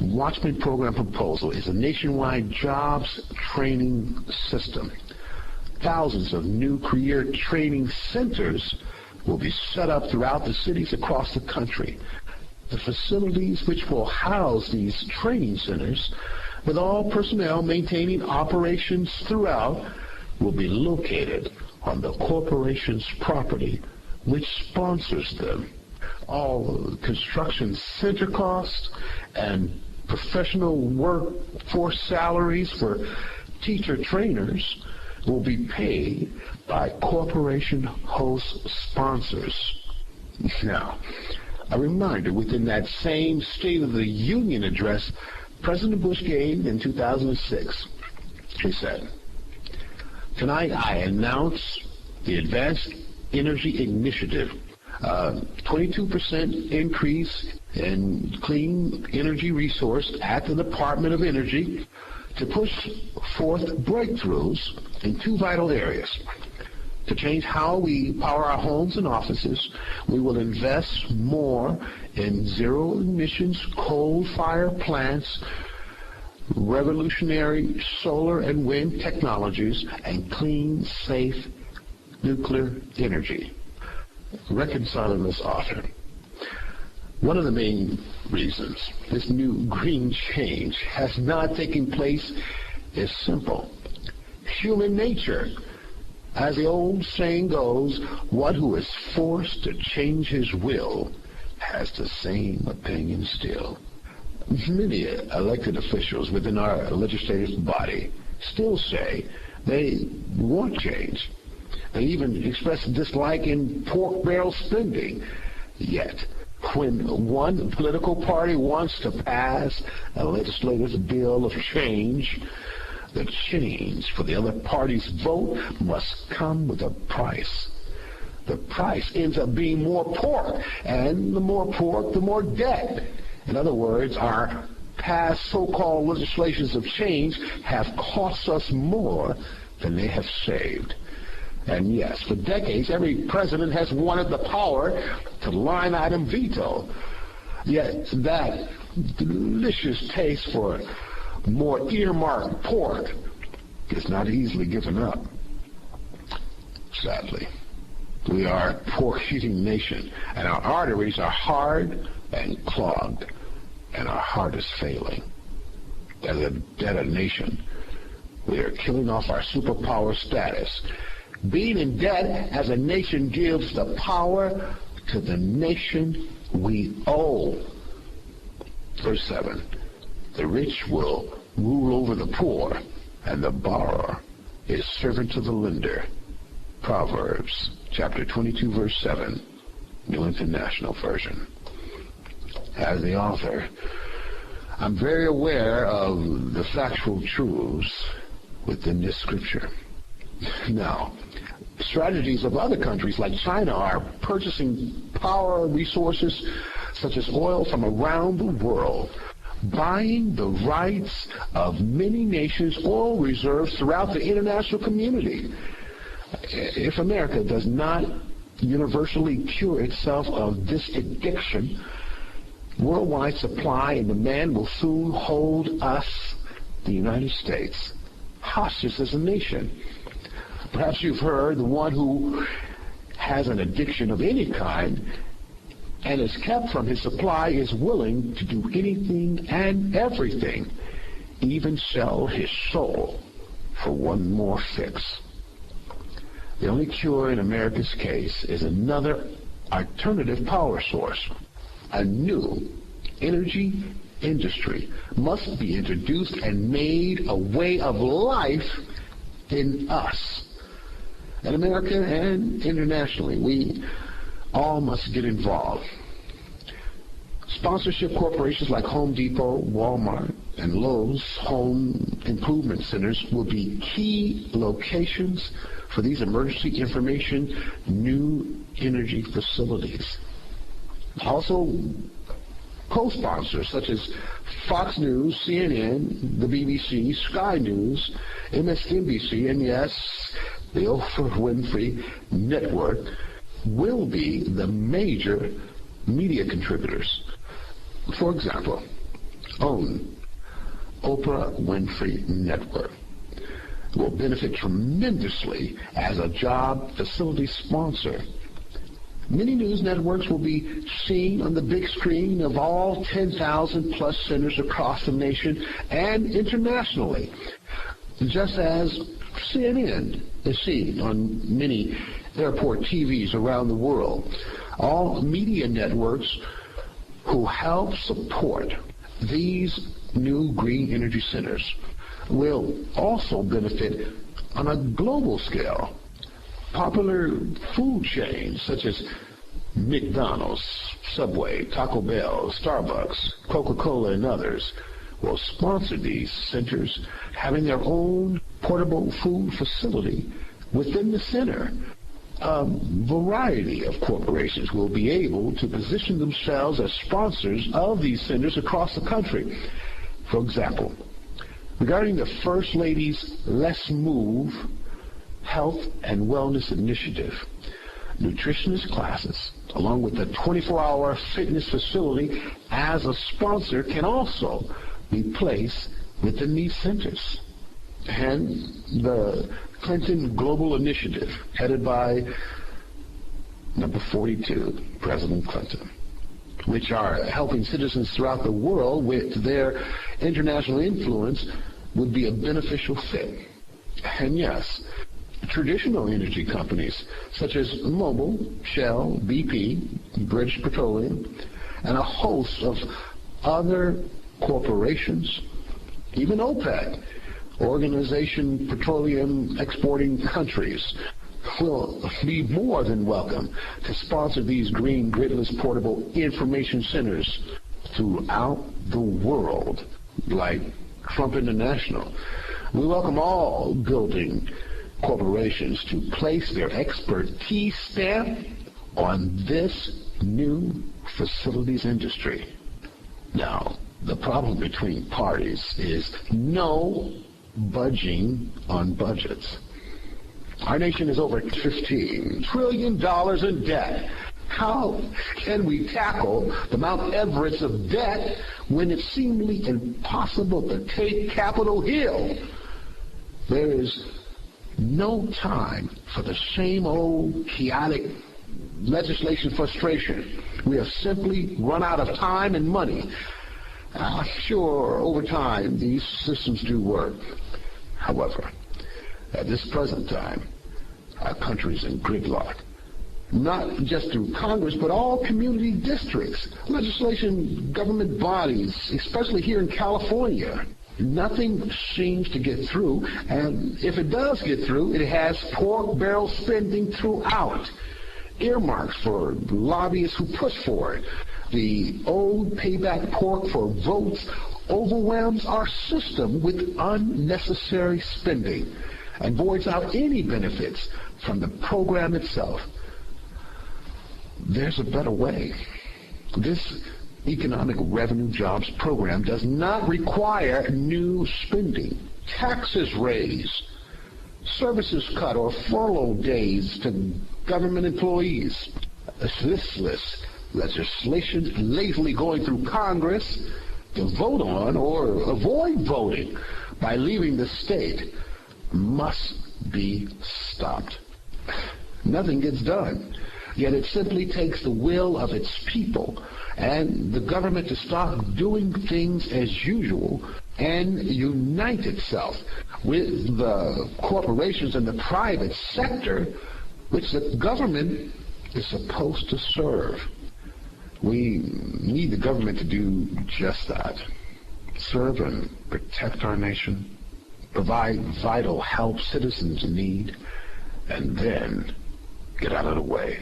Watchman Program proposal is a nationwide jobs training system. Thousands of new career training centers will be set up throughout the cities across the country. The facilities which will house these training centers, with all personnel maintaining operations throughout, will be located on the corporation's property, which sponsors them. All construction center costs and professional workforce salaries for teacher trainers will be paid by corporation host sponsors. Now, a reminder, within that same State of the Union address President Bush gave in 2006, he said, "Tonight I announce the Advanced Energy Initiative, 22% increase in clean energy resource at the Department of Energy to push forth breakthroughs in two vital areas. To change how we power our homes and offices, we will invest more in zero-emissions coal-fired plants, revolutionary solar and wind technologies, and clean, safe nuclear energy." Reconciling this author. One of the main reasons this new green change has not taken place is simple. Human nature. As the old saying goes, one who is forced to change his will has the same opinion still. Many elected officials within our legislative body still say they want change. They even express dislike in pork barrel spending. Yet, when one political party wants to pass a legislative bill of change, the change for the other party's vote must come with a price. The price ends up being more pork, and the more pork, the more debt. In other words, our past so-called legislations of change have cost us more than they have saved. And yes, for decades, every president has wanted the power to line item veto. Yet that delicious taste for more earmarked pork is not easily given up. Sadly, we are a pork-eating nation, and our arteries are hard and clogged, and our heart is failing. As a nation, we are killing off our superpower status. Being in debt as a nation gives the power to the nation we owe. Verse 7, the rich will rule over the poor, and the borrower is servant to the lender. Proverbs chapter 22, verse 7, New International Version. As the author, I'm very aware of the factual truths within this scripture. Now, strategies of other countries like China are purchasing power resources such as oil from around the world, buying the rights of many nations' oil reserves throughout the international community. If America does not universally cure itself of this addiction, worldwide supply and demand will soon hold us, the United States, hostage as a nation. Perhaps you've heard the one who has an addiction of any kind and is kept from his supply is willing to do anything and everything, even sell his soul for one more fix. The only cure in America's case is another alternative power source. A new energy industry must be introduced and made a way of life in us. In America and internationally, we all must get involved. Sponsorship corporations like Home Depot, Walmart, and Lowe's home improvement centers will be key locations for these emergency information new energy facilities. Also, co-sponsors such as Fox News, CNN, the BBC, Sky News, MSNBC, and yes, the Oprah Winfrey Network will be the major media contributors. For example, own Oprah Winfrey Network will benefit tremendously as a job facility sponsor. Many news networks will be seen on the big screen of all 10,000 plus centers across the nation and internationally, just as CNN is seen on many airport TVs around the world. All media networks who help support these new green energy centers will also benefit on a global scale. Popular food chains such as McDonald's, Subway, Taco Bell, Starbucks, Coca-Cola, and others will sponsor these centers, having their own portable food facility within the center. A variety of corporations will be able to position themselves as sponsors of these centers across the country. For example, regarding the First Lady's Let's Move Health and Wellness Initiative, nutritionist classes, along with the 24-hour fitness facility as a sponsor, can also be placed within these centers. And the Clinton Global Initiative, headed by number 42, President Clinton, which are helping citizens throughout the world with their international influence, would be a beneficial fit. And yes, traditional energy companies such as Mobil, Shell, BP, British Petroleum, and a host of other corporations, even OPEC, Organization Petroleum Exporting Countries, will be more than welcome to sponsor these green gridless portable information centers throughout the world, like Trump International. We welcome all building corporations to place their expertise stamp on this new facilities industry. Now, the problem between parties is no budging on budgets. Our nation is over $15 trillion in debt. How can we tackle the Mount Everest of debt when it's seemingly impossible to take Capitol Hill? There is no time for the same old chaotic legislation frustration. We have simply run out of time and money. Sure, over time, these systems do work. However, at this present time, our country is in gridlock. Not just through Congress, but all community districts, legislation, government bodies, especially here in California. Nothing seems to get through, and if it does get through, it has pork barrel spending throughout. Earmarks for lobbyists who push for it. The old payback pork for votes overwhelms our system with unnecessary spending and voids out any benefits from the program itself. There's a better way. This Economic Revenue Jobs Program does not require new spending. Taxes raised, services cut, or furlough days to government employees. This legislation lazily going through Congress to vote on or avoid voting by leaving the state must be stopped. Nothing gets done. Yet it simply takes the will of its people and the government to stop doing things as usual and unite itself with the corporations and the private sector which the government is supposed to serve. We need the government to do just that. Serve and protect our nation, provide vital help citizens need, and then get out of the way.